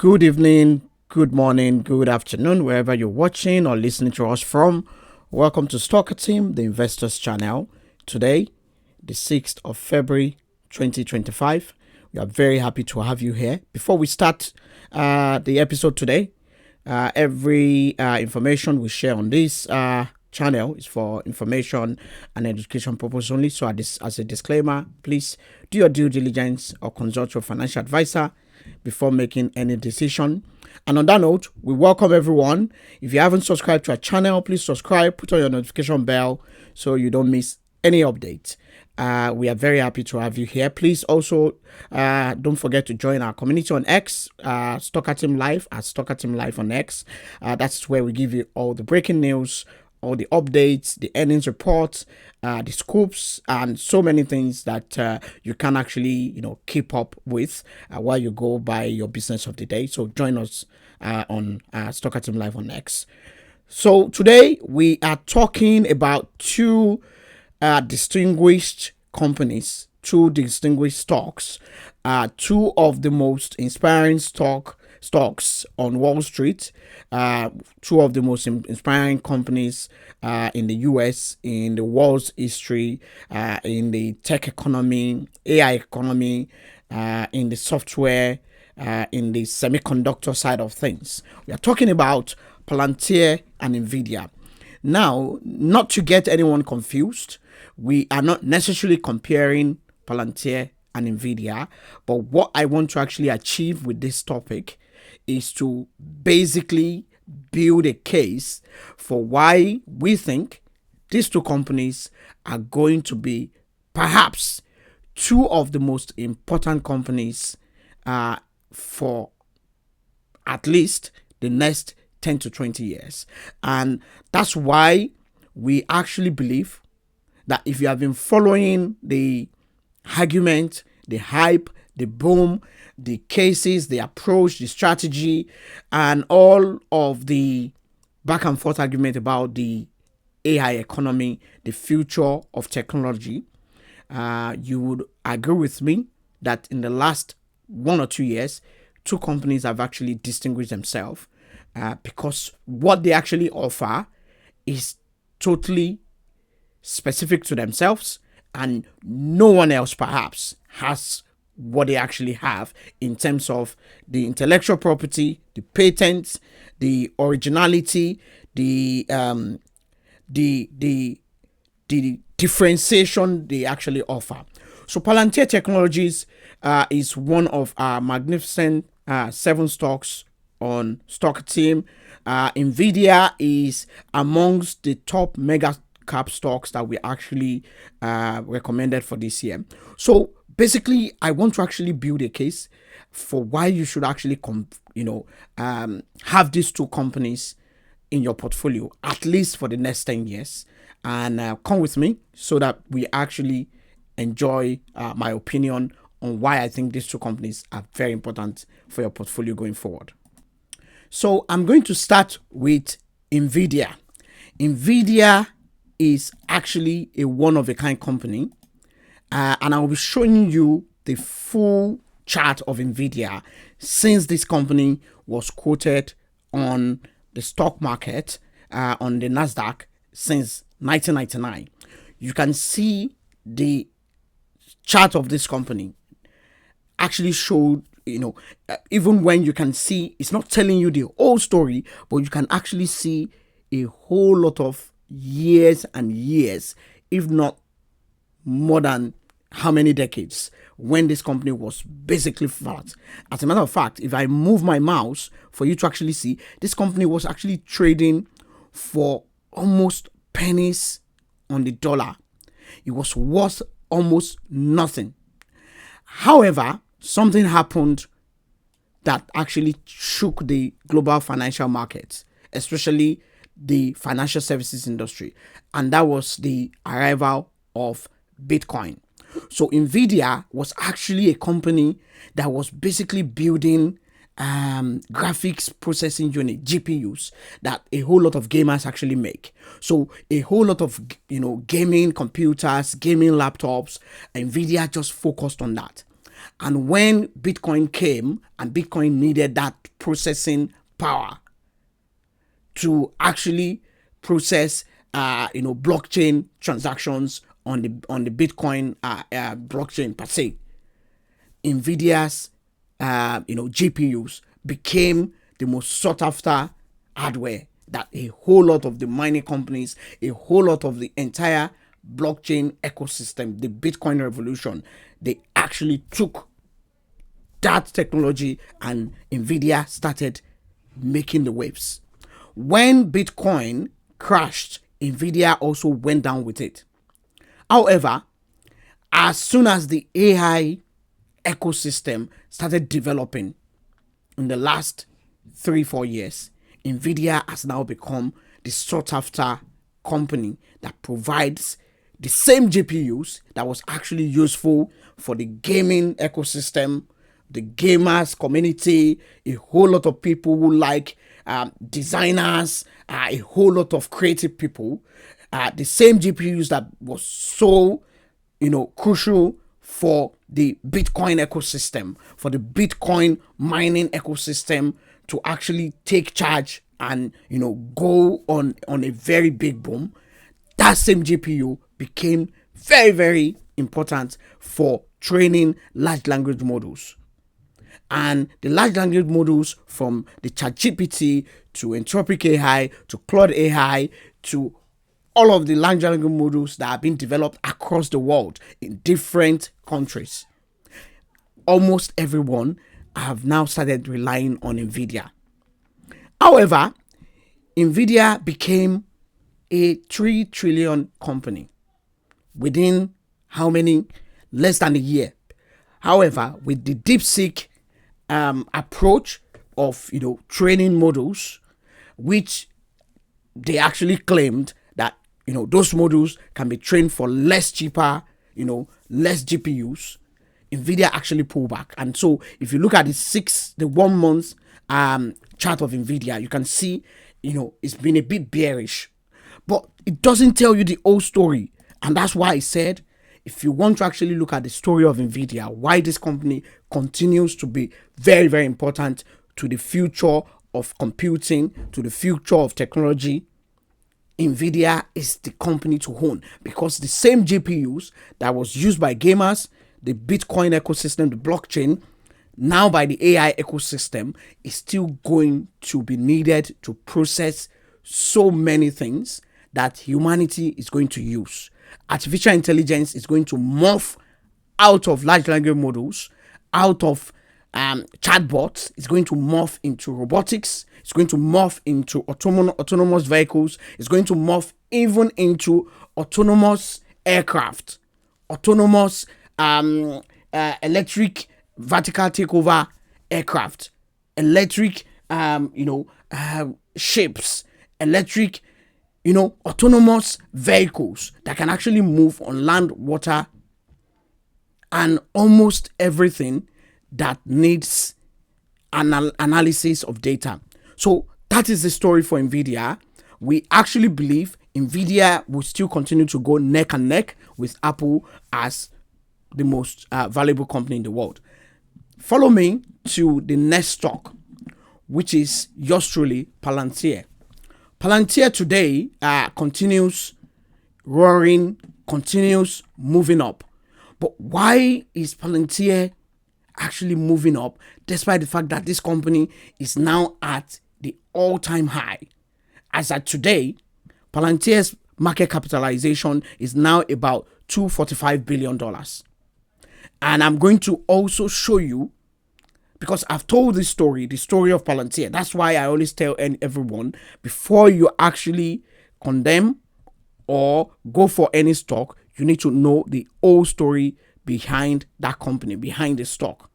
Good evening, good morning, good afternoon, wherever you're watching or listening to us from. Welcome to Stocker Team, the Investors Channel. Today, the 6th of February 2025. We are very happy to have you here. Before we start the episode today, every information we share on this channel is for information and education purpose only. So as a disclaimer, please do your due diligence or consult your financial advisor before making any decision. And on that note, we welcome everyone. If you haven't subscribed to our channel, please subscribe, put on your notification bell so you don't miss any update. We are very happy to have you here. Please also don't forget to join our community on X, Stocker Team Live, at Stocker Team Live on X. That's where we give you all the breaking news, all the updates, the earnings reports, the scoops, and so many things that you can actually, keep up with while you go by your business of the day. So join us on Stocker Team Live on X. So today we are talking about two distinguished companies, two distinguished stocks, two of the most inspiring stocks on Wall Street, two of the most inspiring companies in the US, in the world's history, in the tech economy, AI economy, in the software, in the semiconductor side of things. We are talking about Palantir and Nvidia. Now, not to get anyone confused, we are not necessarily comparing Palantir and Nvidia, but what I want to actually achieve with this topic is to basically build a case for why we think these two companies are going to be perhaps two of the most important companies for at least the next 10 to 20 years. And that's why we actually believe that if you have been following the argument, the hype, the boom, the cases, the approach, the strategy, and all of the back and forth argument about the AI economy, the future of technology, you would agree with me that in the last 1 or 2 years, two companies have actually distinguished themselves because what they actually offer is totally specific to themselves, and no one else perhaps has what they actually have in terms of the intellectual property, the patents, the originality, the differentiation they actually offer. So Palantir Technologies is one of our magnificent 7 stocks on Stocker Team. Nvidia is amongst the top mega cap stocks that we actually recommended for this year. So basically, I want to actually build a case for why you should actually have these two companies in your portfolio, at least for the next 10 years. And come with me so that we actually enjoy my opinion on why I think these two companies are very important for your portfolio going forward. So I'm going to start with Nvidia. Nvidia is actually a one-of-a-kind company, and I will be showing you the full chart of Nvidia since this company was quoted on the stock market, on the Nasdaq, since 1999. You can see the chart of this company actually showed, even when you can see, it's not telling you the whole story, but you can actually see a whole lot of years and years, if not more than how many decades, when this company was basically flat. As a matter of fact, if I move my mouse for you to actually see, this company was actually trading for almost pennies on the dollar. It was worth almost nothing. However, something happened that actually shook the global financial markets, especially the financial services industry, and that was the arrival of Bitcoin. So Nvidia was actually a company that was basically building graphics processing unit, GPUs, that a whole lot of gamers actually make. So a whole lot of gaming computers, gaming laptops, Nvidia just focused on that. And when Bitcoin came and Bitcoin needed that processing power to actually process blockchain transactions on the Bitcoin blockchain per se, Nvidia's GPUs became the most sought after hardware that a whole lot of the mining companies, a whole lot of the entire blockchain ecosystem, the Bitcoin revolution, they actually took that technology, and Nvidia started making the waves. When Bitcoin crashed, Nvidia also went down with it. However, as soon as the AI ecosystem started developing in the last 3-4 years, Nvidia has now become the sought after company that provides the same GPUs that was actually useful for the gaming ecosystem, the gamers community, a whole lot of people who like designers, a whole lot of creative people. The same GPUs that was so crucial for the Bitcoin ecosystem, for the Bitcoin mining ecosystem to actually take charge and go on a very big boom. That same GPU became very, very important for training large language models. And the large language models, from the ChatGPT to Anthropic AI to Claude AI to all of the large language models that have been developed across the world in different countries, almost everyone have now started relying on Nvidia. However, Nvidia became a 3 trillion company within how many? Less than a year. However, with the DeepSeek approach of training models, which they actually claimed that those models can be trained for less cheaper, less GPUs, Nvidia actually pulled back. And so if you look at the 1 month chart of Nvidia, you can see it's been a bit bearish, but it doesn't tell you the whole story. And that's why I said, if you want to actually look at the story of Nvidia, why this company continues to be very, very important to the future of computing, to the future of technology, Nvidia is the company to own, because the same GPUs that was used by gamers, the Bitcoin ecosystem, the blockchain, now by the AI ecosystem, is still going to be needed to process so many things that humanity is going to use. Artificial intelligence is going to morph out of large language models, out of chatbots. It's going to morph into robotics. It's going to morph into autonomous vehicles. It's going to morph even into autonomous aircraft, autonomous electric vertical takeover aircraft, electric ships, electric autonomous vehicles that can actually move on land, water, and almost everything that needs analysis of data. So that is the story for Nvidia. We actually believe Nvidia will still continue to go neck and neck with Apple as the most valuable company in the world. Follow me to the next stock, which is yours truly, Palantir. Palantir today continues roaring, continues moving up. But why is Palantir actually moving up, despite the fact that this company is now at the all-time high? As at today, Palantir's market capitalization is now about $245 billion. And I'm going to also show you, because I've told this story, the story of Palantir. That's why I always tell everyone, before you actually condemn or go for any stock, you need to know the whole story behind that company, behind the stock.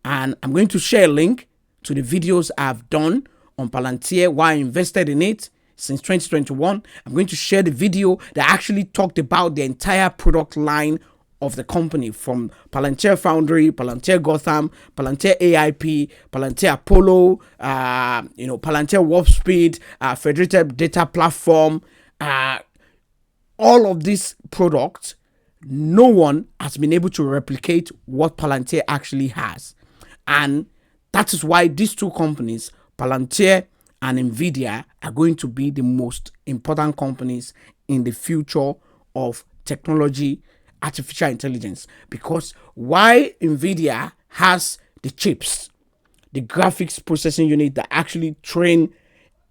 And I'm going to share a link to the videos I've done on Palantir, why I invested in it since 2021. I'm going to share the video that actually talked about the entire product line of the company, from Palantir Foundry, Palantir Gotham, Palantir AIP, Palantir Apollo, Palantir Warp Speed, Federated Data Platform. All of these products no one has been able to replicate what Palantir actually has. And that is why these two companies, Palantir and Nvidia, are going to be the most important companies in the future of technology, artificial intelligence. Because why Nvidia has the chips, the graphics processing unit that actually train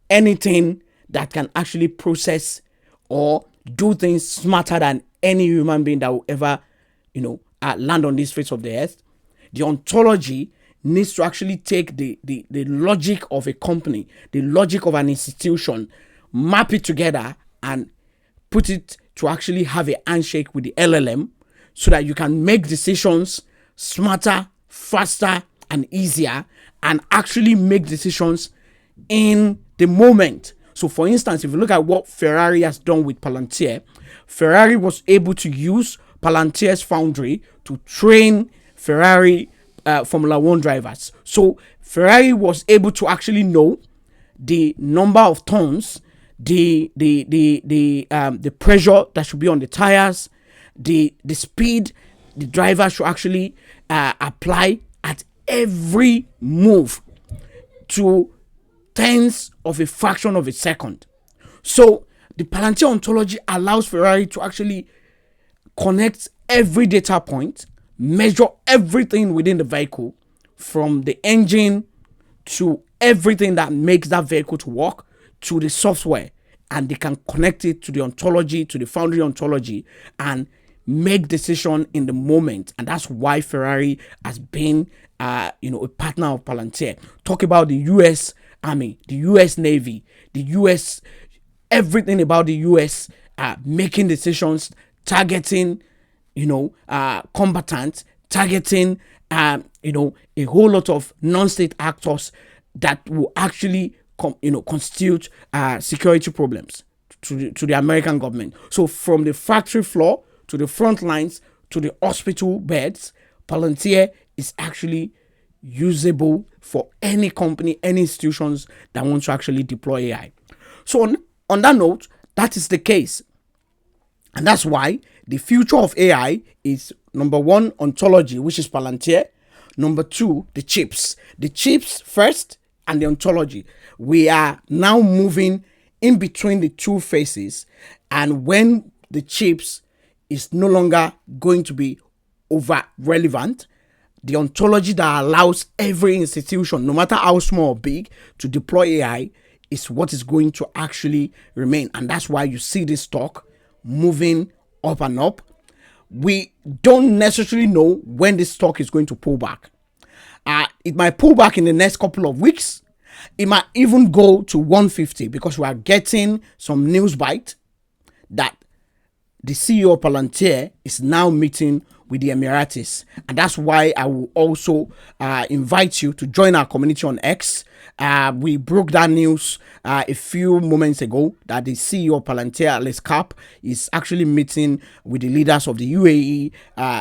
anything that can actually process or do things smarter than any human being that will ever, land on this face of the earth. The ontology needs to actually take the logic of a company, the logic of an institution, map it together and put it to actually have a handshake with the LLM so that you can make decisions smarter, faster, and easier, and actually make decisions in the moment. So for instance, if you look at what Ferrari has done with Palantir, Ferrari was able to use Palantir's foundry to train Ferrari Formula One drivers. So Ferrari was able to actually know the number of tons, the pressure that should be on the tires, the speed the driver should actually apply at every move to tenths of a fraction of a second. So the Palantir ontology allows Ferrari to actually connect every data point, measure everything within the vehicle, from the engine to everything that makes that vehicle to work, to the software, and they can connect it to the ontology, to the foundry ontology, and make decision in the moment. And that's why Ferrari has been a partner of Palantir. Talk about the US Army, the US Navy, the US, everything about the US making decisions, targeting combatants, targeting a whole lot of non-state actors that will actually constitute security problems to the American government. So from the factory floor to the front lines to the hospital beds, Palantir is actually usable for any company, any institutions that want to actually deploy AI. So on that note, that is the case. And that's why the future of AI is, number one, ontology, which is Palantir. Number two, the chips. The chips first and the ontology. We are now moving in between the two phases. And when the chips is no longer going to be over relevant, the ontology that allows every institution, no matter how small or big, to deploy AI is what is going to actually remain. And that's why you see this stock moving up and up. We don't necessarily know when this stock is going to pull back. It might pull back in the next couple of weeks. It might even go to 150 because we are getting some news bite that the CEO of Palantir is now meeting with the Emiratis. And that's why I will also invite you to join our community on X. We broke that news a few moments ago that the CEO of Palantir, Alex Karp, is actually meeting with the leaders of the UAE,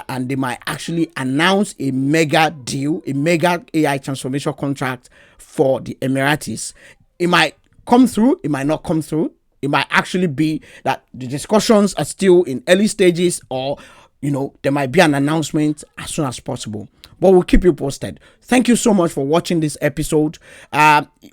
and they might actually announce a mega deal, a mega AI transformation contract for the Emiratis. It might come through, it might not come through. It might actually be that the discussions are still in early stages, or there might be an announcement as soon as possible. But we'll keep you posted. Thank you so much for watching this episode.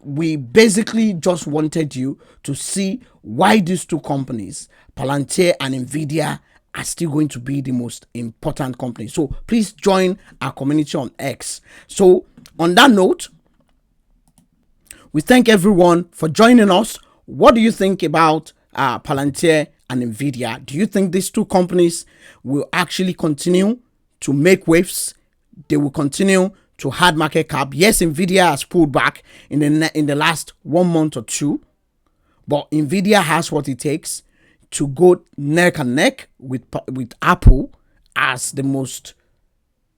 We basically just wanted you to see why these two companies, Palantir and Nvidia, are still going to be the most important companies. So please join our community on X. So on that note, we thank everyone for joining us. What do you think about Palantir and Nvidia? Do you think these two companies will actually continue to make waves? They will continue to hard market cap? Yes, Nvidia has pulled back in the last 1 month or two, but Nvidia has what it takes to go neck and neck with Apple as the most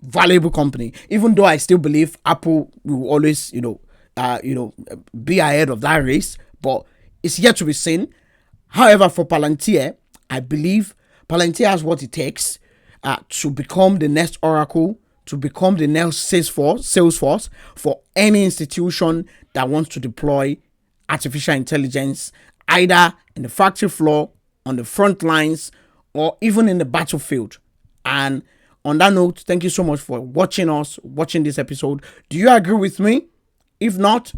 valuable company. Even though I still believe Apple will always, be ahead of that race, but it's yet to be seen. However, for Palantir, I believe Palantir has what it takes to become the next Oracle, to become the next Salesforce for any institution that wants to deploy artificial intelligence, either in the factory floor, on the front lines, or even in the battlefield. And on that note, thank you so much for watching this episode. Do you agree with me? If not,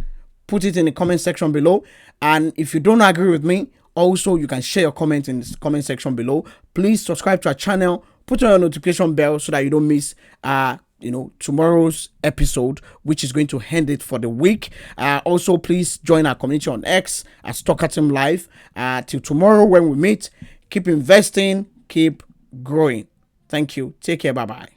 put it in the comment section below. And if you don't agree with me, also you can share your comment in the comment section below. Please subscribe to our channel, put on your notification bell so that you don't miss tomorrow's episode, which is going to end it for the week. Also, please join our community on X at Stocker Team Live. Till tomorrow when we meet, keep investing, keep growing. Thank you. Take care. Bye bye.